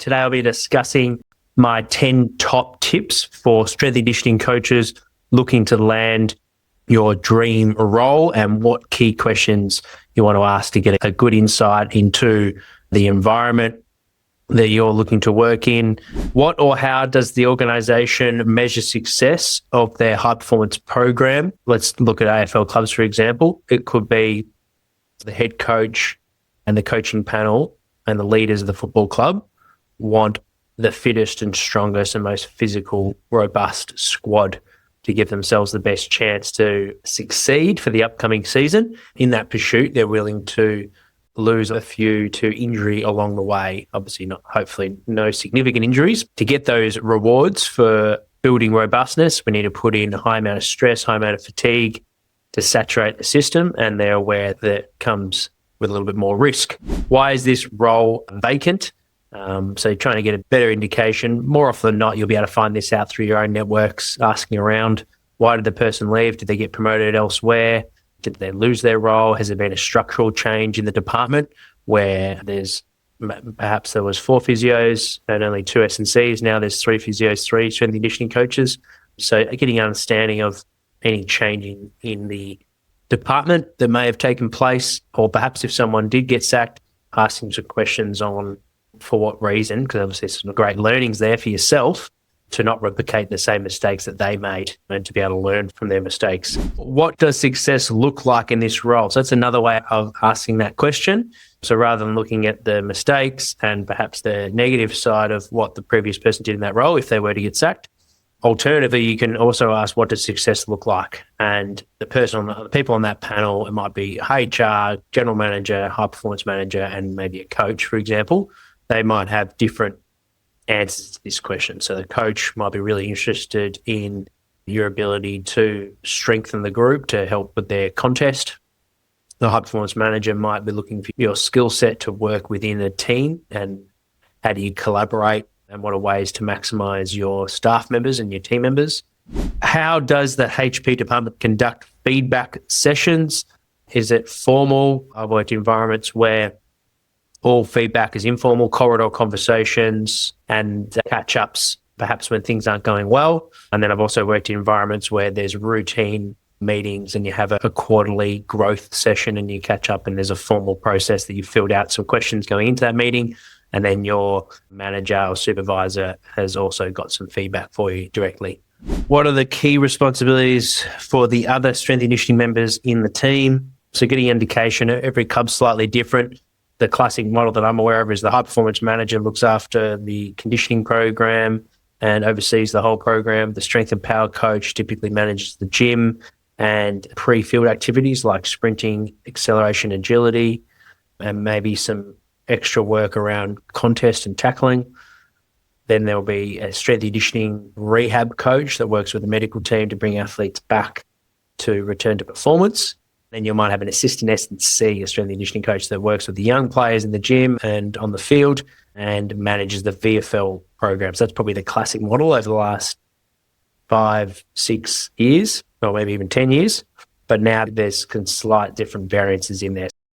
Today I'll be discussing my 10 top tips for strength and conditioning coaches looking to land your dream role and what key questions you want to ask to get a good insight into the environment that you're looking to work in. What or how does the organisation measure success of their high performance program? Let's look at AFL clubs, for example. It could be the head coach and the coaching panel and the leaders of the football club want the fittest and strongest and most physical, robust squad to give themselves the best chance to succeed for the upcoming season. In that pursuit, they're willing to lose a few to injury along the way. Obviously, hopefully no significant injuries. To get those rewards for building robustness, we need to put in a high amount of stress, high amount of fatigue to saturate the system, and they're aware that it comes with a little bit more risk. Why is this role vacant? So you're trying to get a better indication. More often than not, you'll be able to find this out through your own networks, asking around, why did the person leave? Did they get promoted elsewhere? Did they lose their role? Has there been a structural change in the department where perhaps there was 4 physios and only 2 S&Cs, now there's 3 physios, 3 strength and conditioning coaches. So getting an understanding of any changing in the department that may have taken place, or perhaps if someone did get sacked, asking some questions on for what reason, because obviously there's some great learnings there for yourself to not replicate the same mistakes that they made and to be able to learn from their mistakes. What does success look like in this role? So that's another way of asking that question. So rather than looking at the mistakes and perhaps the negative side of what the previous person did in that role, if they were to get sacked, alternatively, you can also ask, what does success look like? And the people on that panel, it might be HR, general manager, high performance manager, and maybe a coach, for example. They might have different answers to this question. So the coach might be really interested in your ability to strengthen the group to help with their contest. The high performance manager might be looking for your skill set to work within a team and how do you collaborate and what are ways to maximize your staff members and your team members. How does the HP department conduct feedback sessions? Is it formal? I've worked in environments where all feedback is informal, corridor conversations and catch-ups, perhaps when things aren't going well. And then I've also worked in environments where there's routine meetings and you have a quarterly growth session and you catch up and there's a formal process that you've filled out some questions going into that meeting. And then your manager or supervisor has also got some feedback for you directly. What are the key responsibilities for the other strength and conditioning members in the team? So getting an indication, every club's slightly different. The classic model that I'm aware of is the high performance manager looks after the conditioning program and oversees the whole program. The strength and power coach typically manages the gym and pre-field activities like sprinting, acceleration, agility, and maybe some extra work around contest and tackling. Then there will be a strength and conditioning rehab coach that works with the medical team to bring athletes back to return to performance. Then you might have an assistant S&C, a strength and conditioning coach that works with the young players in the gym and on the field and manages the VFL program. So that's probably the classic model over the last 5-6 years, or maybe even 10 years. But now there's slight different variances in there.